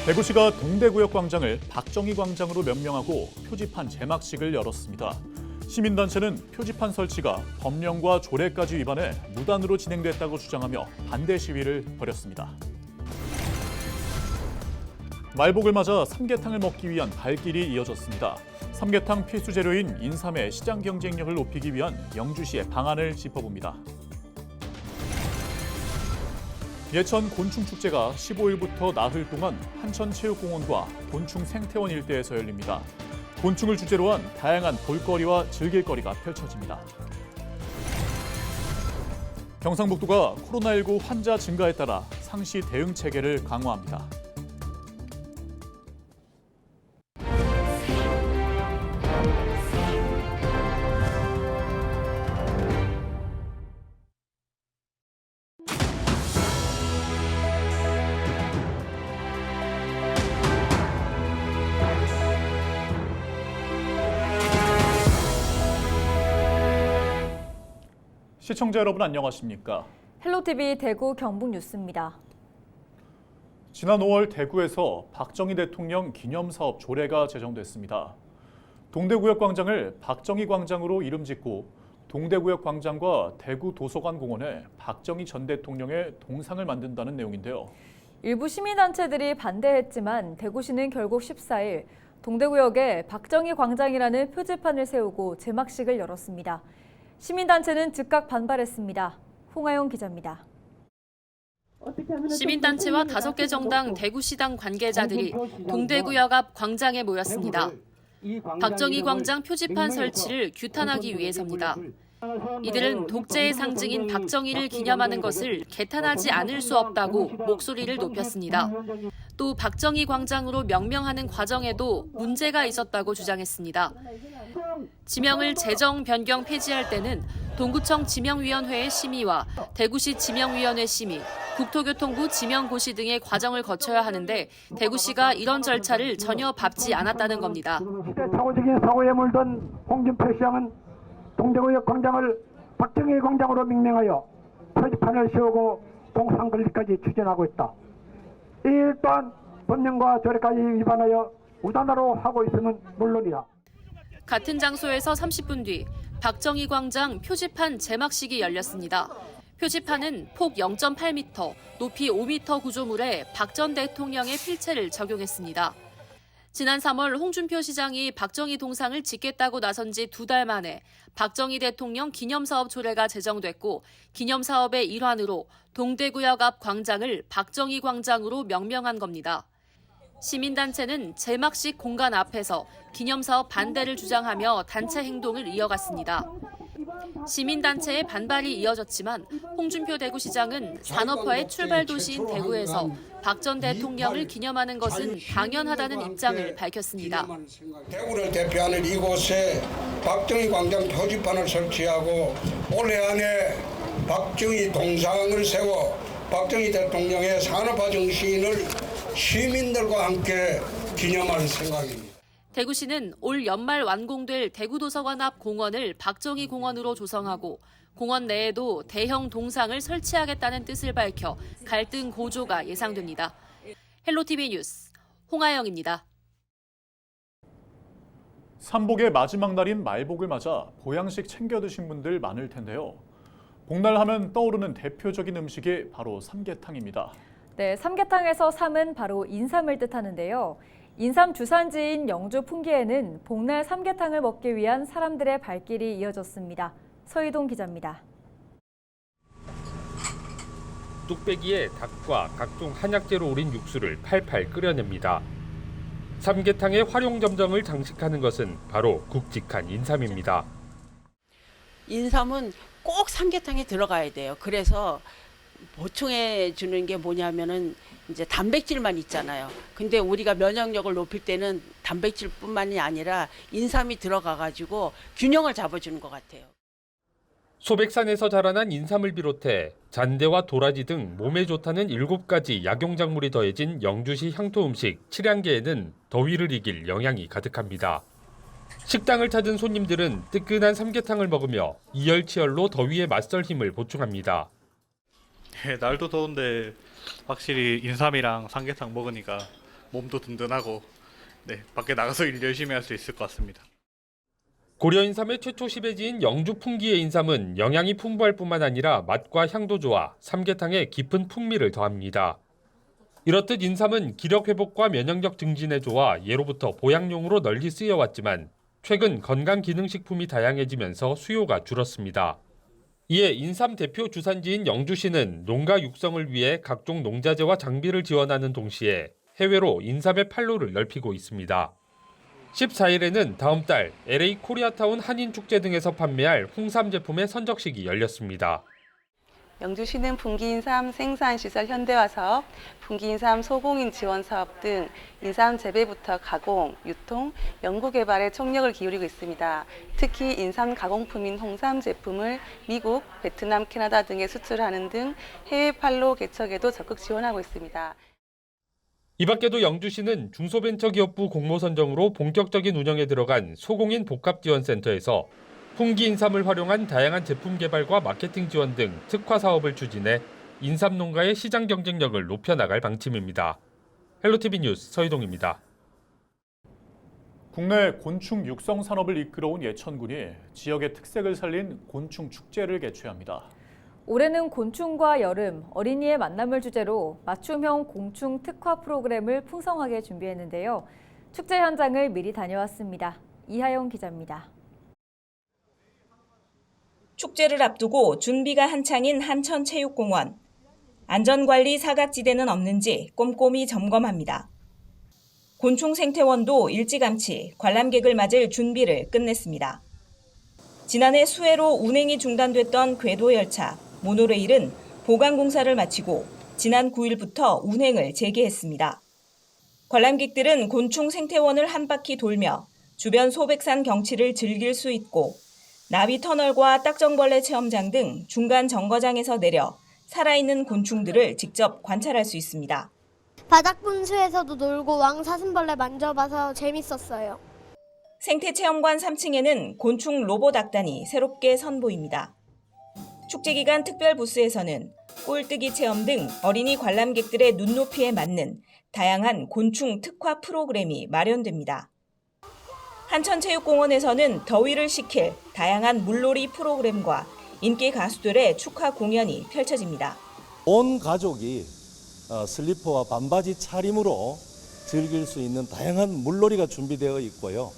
대구시가 동대구역 광장을 박정희 광장으로 명명하고 표지판 제막식을 열었습니다. 시민단체는 표지판 설치가 법령과 조례까지 위반해 무단으로 진행됐다고 주장하며 반대 시위를 벌였습니다. 말복을 맞아 삼계탕을 먹기 위한 발길이 이어졌습니다. 삼계탕 필수 재료인 인삼의 시장 경쟁력을 높이기 위한 영주시의 방안을 짚어봅니다. 예천 곤충축제가 15일부터 나흘 동안 한천체육공원과 곤충 생태원 일대에서 열립니다. 곤충을 주제로 한 다양한 볼거리와 즐길거리가 펼쳐집니다. 경상북도가 코로나19 환자 증가에 따라 상시 대응 체계를 강화합니다. 시청자 여러분 안녕하십니까? 헬로티비 대구 경북 뉴스입니다. 지난 5월 대구에서 박정희 대통령 기념사업 조례가 제정됐습니다. 동대구역 광장을 박정희 광장으로 이름 짓고 동대구역 광장과 대구 도서관 공원에 박정희 전 대통령의 동상을 만든다는 내용인데요. 일부 시민단체들이 반대했지만 대구시는 결국 14일 동대구역에 박정희 광장이라는 표지판을 세우고 제막식을 열었습니다. 시민단체는 즉각 반발했습니다. 홍하영 기자입니다. 시민단체와 5개 정당 대구시당 관계자들이 동대구역 앞 광장에 모였습니다. 박정희 광장 표지판 설치를 규탄하기 위해서입니다. 이들은 독재의 상징인 박정희를 기념하는 것을 개탄하지 않을 수 없다고 목소리를 높였습니다. 또 박정희 광장으로 명명하는 과정에도 문제가 있었다고 주장했습니다. 지명을 재정 변경 폐지할 때는 동구청 지명위원회의 심의와 대구시 지명위원회 심의, 국토교통부 지명고시 등의 과정을 거쳐야 하는데 대구시가 이런 절차를 전혀 밟지 않았다는 겁니다. 시대착오적인 사고에 물든 홍준표 시장은 동대구역 광장을 박정희 광장으로 명명하여 표지판을 세우고 동상 건립까지 추진하고 있다. 이 일 또한 법령과 조례까지 위반하여 무단으로 하고 있으면 물론이다. 같은 장소에서 30분 뒤 박정희 광장 표지판 제막식이 열렸습니다. 표지판은 폭 0.8m, 높이 5m 구조물에 박 전 대통령의 필체를 적용했습니다. 지난 3월 홍준표 시장이 박정희 동상을 짓겠다고 나선 지 2달 만에 박정희 대통령 기념사업 조례가 제정됐고 기념사업의 일환으로 동대구역 앞 광장을 박정희 광장으로 명명한 겁니다. 시민단체는 제막식 공간 앞에서 기념사업 반대를 주장하며 단체 행동을 이어갔습니다. 시민단체의 반발이 이어졌지만 홍준표 대구시장은 산업화의 출발 도시인 대구에서 박 전 대통령을 기념하는 것은 당연하다는 입장을 밝혔습니다. 대구를 대표하는 이곳에 박정희 광장 표지판을 설치하고 올해 안에 박정희 동상을 세워 박정희 대통령의 산업화 정신을 시민들과 함께 기념할 생각입니다. 대구시는 올 연말 완공될 대구도서관 앞 공원을 박정희 공원으로 조성하고 공원 내에도 대형 동상을 설치하겠다는 뜻을 밝혀 갈등 고조가 예상됩니다. 헬로티비 뉴스 홍하영입니다. 삼복의 마지막 날인 말복을 맞아 보양식 챙겨 드신 분들 많을 텐데요. 복날 하면 떠오르는 대표적인 음식이 바로 삼계탕입니다. 네, 삼계탕에서 삼은 바로 인삼을 뜻하는데요. 인삼 주산지인 영주 풍계에는 복날 삼계탕을 먹기 위한 사람들의 발길이 이어졌습니다. 서희동 기자입니다. 뚝배기에 닭과 각종 한약재로 우린 육수를 팔팔 끓여냅니다. 삼계탕의 활용점정을 장식하는 것은 바로 굵직한 인삼입니다. 인삼은 꼭 삼계탕에 들어가야 돼요. 그래서 보충해 주는 게 뭐냐면은 이제 단백질만 있잖아요. 근데 우리가 면역력을 높일 때는 단백질뿐만이 아니라 인삼이 들어가 가지고 균형을 잡아주는 것 같아요. 소백산에서 자라난 인삼을 비롯해 잔대와 도라지 등 몸에 좋다는 7가지 약용작물이 더해진 영주시 향토 음식 칠양계에는 더위를 이길 영양이 가득합니다. 식당을 찾은 손님들은 뜨끈한 삼계탕을 먹으며 이열치열로 더위에 맞설 힘을 보충합니다. 네, 날도 더운데 확실히 인삼이랑 삼계탕 먹으니까 몸도 든든하고 밖에 나가서 일 열심히 할 수 있을 것 같습니다. 고려 인삼의 최초 시베지인 영주 풍기의 인삼은 영양이 풍부할 뿐만 아니라 맛과 향도 좋아 삼계탕에 깊은 풍미를 더합니다. 이렇듯 인삼은 기력 회복과 면역력 증진에 좋아 예로부터 보양용으로 널리 쓰여왔지만 최근 건강기능식품이 다양해지면서 수요가 줄었습니다. 이에 인삼 대표 주산지인 영주시는 농가 육성을 위해 각종 농자재와 장비를 지원하는 동시에 해외로 인삼의 판로를 넓히고 있습니다. 14일에는 다음 달 LA 코리아타운 한인축제 등에서 판매할 홍삼 제품의 선적식이 열렸습니다. 영주시는 분기인삼 생산시설 현대화 사업, 분기인삼 소공인 지원 사업 등 인삼 재배부터 가공, 유통, 연구개발에 총력을 기울이고 있습니다. 특히 인삼 가공품인 홍삼 제품을 미국, 베트남, 캐나다 등에 수출하는 등 해외 판로 개척에도 적극 지원하고 있습니다. 이 밖에도 영주시는 중소벤처기업부 공모 선정으로 본격적인 운영에 들어간 소공인 복합지원센터에서 풍기 인삼을 활용한 다양한 제품 개발과 마케팅 지원 등 특화 사업을 추진해 인삼 농가의 시장 경쟁력을 높여나갈 방침입니다. 헬로티비 뉴스 서희동입니다. 국내 곤충 육성 산업을 이끌어온 예천군이 지역의 특색을 살린 곤충 축제를 개최합니다. 올해는 곤충과 여름, 어린이의 만남을 주제로 맞춤형 곤충 특화 프로그램을 풍성하게 준비했는데요. 축제 현장을 미리 다녀왔습니다. 이하영 기자입니다. 축제를 앞두고 준비가 한창인 한천체육공원. 안전관리 사각지대는 없는지 꼼꼼히 점검합니다. 곤충 생태원도 일찌감치 관람객을 맞을 준비를 끝냈습니다. 지난해 수해로 운행이 중단됐던 궤도 열차, 모노레일은 보강 공사를 마치고 지난 9일부터 운행을 재개했습니다. 관람객들은 곤충 생태원을 한 바퀴 돌며 주변 소백산 경치를 즐길 수 있고 나비 터널과 딱정벌레 체험장 등 중간 정거장에서 내려 살아있는 곤충들을 직접 관찰할 수 있습니다. 바닥 분수에서도 놀고 왕사슴벌레 만져봐서 재밌었어요. 생태체험관 3층에는 곤충 로봇 악단이 새롭게 선보입니다. 축제 기간 특별 부스에서는 꼴뜨기 체험 등 어린이 관람객들의 눈높이에 맞는 다양한 곤충 특화 프로그램이 마련됩니다. 한천체육공원에서는 더위를 식힐 다양한 물놀이 프로그램과 인기 가수들의 축하 공연이 펼쳐집니다. 온 가족이 슬리퍼와 반바지 차림으로 즐길 수 있는 다양한 물놀이가 준비되어 있고요.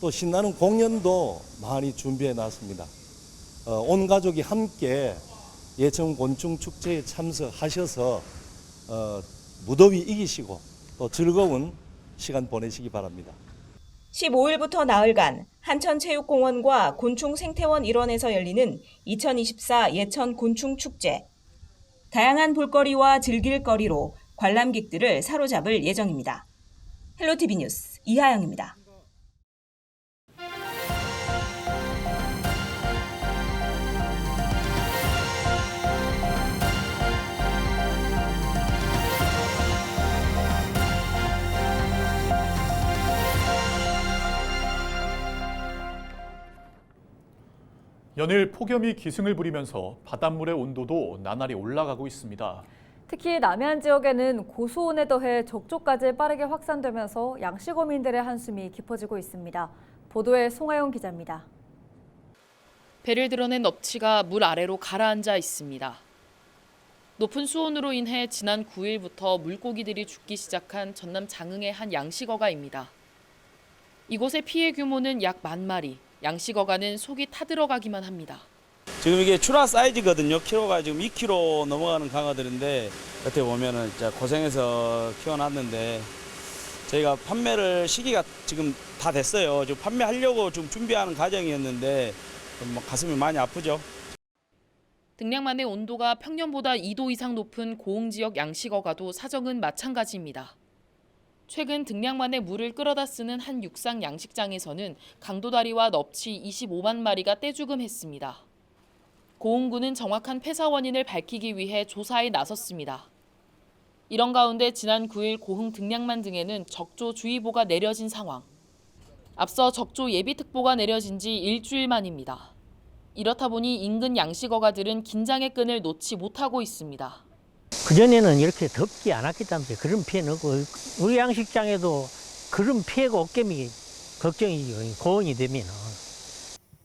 또 신나는 공연도 많이 준비해 놨습니다. 온 가족이 함께 예천 곤충 축제에 참석하셔서 무더위 이기시고 또 즐거운 시간 보내시기 바랍니다. 15일부터 나흘간 한천체육공원과 곤충생태원 일원에서 열리는 2024 예천 곤충축제. 다양한 볼거리와 즐길거리로 관람객들을 사로잡을 예정입니다. 헬로티비 뉴스 이하영입니다. 연일 폭염이 기승을 부리면서 바닷물의 온도도 나날이 올라가고 있습니다. 특히 남해안 지역에는 고수온에 더해 적조까지 빠르게 확산되면서 양식어민들의 한숨이 깊어지고 있습니다. 보도에 송하영 기자입니다. 배를 드러낸 넙치가 물 아래로 가라앉아 있습니다. 높은 수온으로 인해 지난 9일부터 물고기들이 죽기 시작한 전남 장흥의 한 양식어가입니다. 이곳의 피해 규모는 약 10,000마리. 양식어가는 속이 타들어가기만 합니다. 지금 이게 출하 사이즈거든요. 키로가 지금 2kg 넘어가는 강어들인데 겉에 보면은 진짜 고생해서 키워놨는데 저희가 판매를 시기가 지금 다 됐어요. 지금 판매하려고 좀 준비하는 과정이었는데 뭐 가슴이 많이 아프죠. 등량만의 온도가 평년보다 2도 이상 높은 고흥 지역 양식어가도 사정은 마찬가지입니다. 최근 등량만에 물을 끌어다 쓰는 한 육상 양식장에서는 강도다리와 넙치 25만 마리가 떼죽음했습니다. 고흥군은 정확한 폐사 원인을 밝히기 위해 조사에 나섰습니다. 이런 가운데 지난 9일 고흥 등량만 등에는 적조주의보가 내려진 상황. 앞서 적조 예비특보가 내려진 지 일주일 만입니다. 이렇다 보니 인근 양식어가들은 긴장의 끈을 놓지 못하고 있습니다. 그전에는 이렇게 덥지 않았기 때문에 그런 피해는 없고 우리 양식장에도 그런 피해가 없겠니 걱정이죠. 고온이 되면은.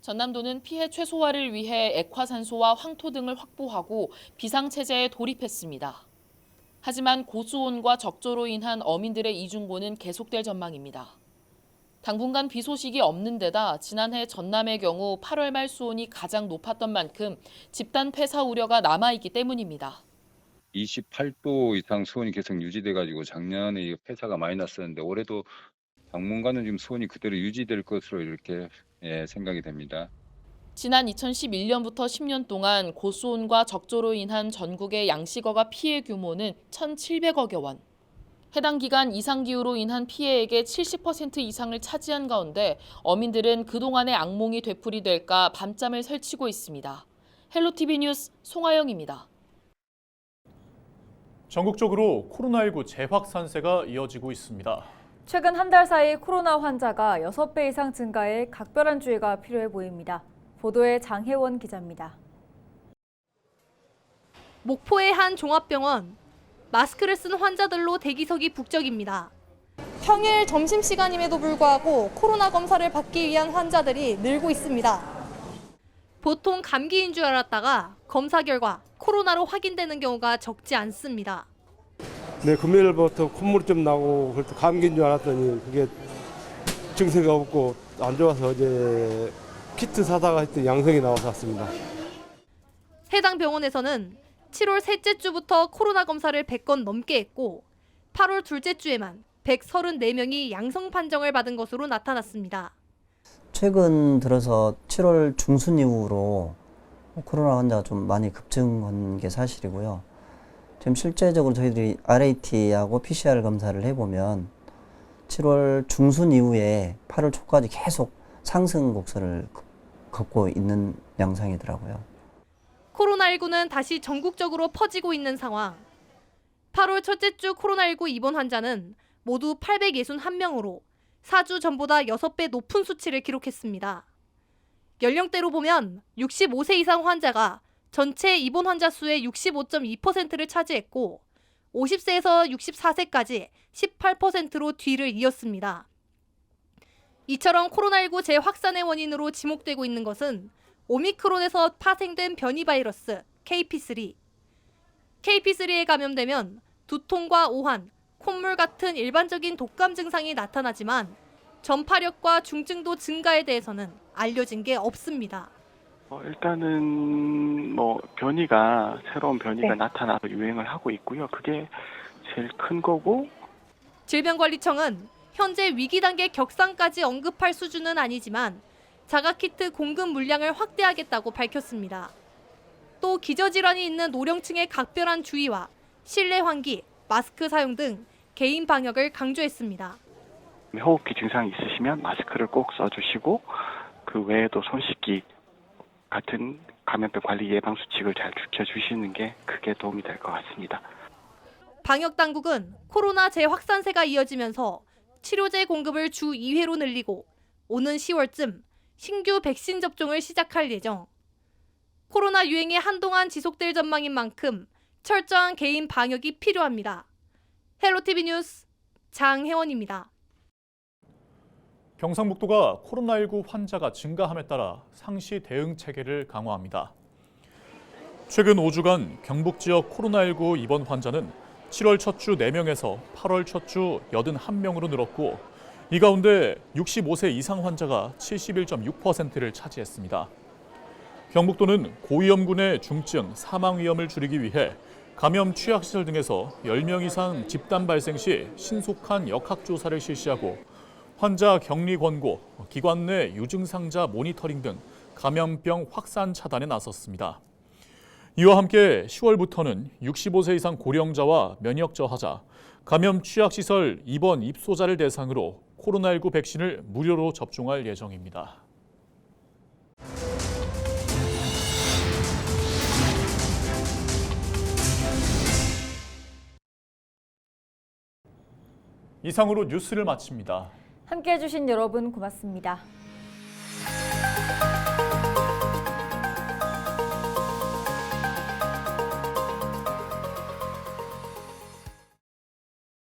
전남도는 피해 최소화를 위해 액화산소와 황토 등을 확보하고 비상체제에 돌입했습니다. 하지만 고수온과 적조로 인한 어민들의 이중고는 계속될 전망입니다. 당분간 비 소식이 없는 데다 지난해 전남의 경우 8월 말 수온이 가장 높았던 만큼 집단 폐사 우려가 남아있기 때문입니다. 28도 이상 수온이 계속 유지돼가지고 작년에 폐사가 많이 났었는데 올해도 당분간은 지금 수온이 그대로 유지될 것으로 이렇게 생각이 됩니다. 지난 2011년부터 10년 동안 고수온과 적조로 인한 전국의 양식어가 피해 규모는 1,700억여 원. 해당 기간 이상기후로 인한 피해액의 70% 이상을 차지한 가운데 어민들은 그동안의 악몽이 되풀이될까 밤잠을 설치고 있습니다. 헬로티비 뉴스 송하영입니다. 전국적으로 코로나19 재확산세가 이어지고 있습니다. 최근 한 달 사이 코로나 환자가 6배 이상 증가해 각별한 주의가 필요해 보입니다. 보도에 장혜원 기자입니다. 목포의 한 종합병원. 마스크를 쓴 환자들로 대기석이 북적입니다. 평일 점심시간임에도 불구하고 코로나 검사를 받기 위한 환자들이 늘고 있습니다. 보통 감기인 줄 알았다가 검사 결과 코로나로 확인되는 경우가 적지 않습니다. 네, 금요일부터 콧물이 좀 나고 그래서 감기인 줄 알았더니 그게 증세가 없고 안 좋아서 어제 키트 사다가 했더니 양성이 나와서 왔습니다. 해당 병원에서는 7월 셋째 주부터 코로나 검사를 100건 넘게 했고 8월 둘째 주에만 134명이 양성 판정을 받은 것으로 나타났습니다. 최근 들어서 7월 중순 이후로 코로나 환자가 좀 많이 급증한 게 사실이고요. 지금 실제적으로 저희들이 RAT하고 PCR 검사를 해보면 7월 중순 이후에 8월 초까지 계속 상승 곡선을 걷고 있는 양상이더라고요. 코로나19는 다시 전국적으로 퍼지고 있는 상황. 8월 첫째 주 코로나19 입원 환자는 모두 861명으로 4주 전보다 6배 높은 수치를 기록했습니다. 연령대로 보면 65세 이상 환자가 전체 입원 환자 수의 65.2%를 차지했고 50세에서 64세까지 18%로 뒤를 이었습니다. 이처럼 코로나19 재확산의 원인으로 지목되고 있는 것은 오미크론에서 파생된 변이 바이러스 KP3. KP3에 감염되면 두통과 오한, 콧물 같은 일반적인 독감 증상이 나타나지만 전파력과 중증도 증가에 대해서는 알려진 게 없습니다. 일단은 변이가 새로운 변이가 나타나서 유행을 하고 있고요. 그게 제일 큰 거고. 질병관리청은 현재 위기 단계 격상까지 언급할 수준은 아니지만 자가키트 공급 물량을 확대하겠다고 밝혔습니다. 또 기저질환이 있는 노령층의 각별한 주의와 실내 환기, 마스크 사용 등 개인 방역을 강조했습니다. 호흡기 증상이 있으시면 마스크를 꼭 써주시고 그 외에도 손 씻기 같은 감염병 관리 예방 수칙을 잘 지켜주시는 게 크게 도움이 될 것 같습니다. 방역 당국은 코로나 재확산세가 이어지면서 치료제 공급을 주 2회로 늘리고 오는 10월쯤 신규 백신 접종을 시작할 예정. 코로나 유행이 한동안 지속될 전망인 만큼 철저한 개인 방역이 필요합니다. 헬로티비 뉴스 장혜원입니다. 경상북도가 코로나19 환자가 증가함에 따라 상시 대응 체계를 강화합니다. 최근 5주간 경북 지역 코로나19 입원 환자는 7월 첫 주 4명에서 8월 첫 주 81명으로 늘었고 이 가운데 65세 이상 환자가 71.6%를 차지했습니다. 경북도는 고위험군의 중증, 사망 위험을 줄이기 위해 감염 취약시설 등에서 10명 이상 집단 발생 시 신속한 역학조사를 실시하고 환자 격리 권고, 기관 내 유증상자 모니터링 등 감염병 확산 차단에 나섰습니다. 이와 함께 10월부터는 65세 이상 고령자와 면역 저하자, 감염 취약시설 입원 입소자를 대상으로 코로나19 백신을 무료로 접종할 예정입니다. 이상으로 뉴스를 마칩니다. 함께해 주신 여러분 고맙습니다.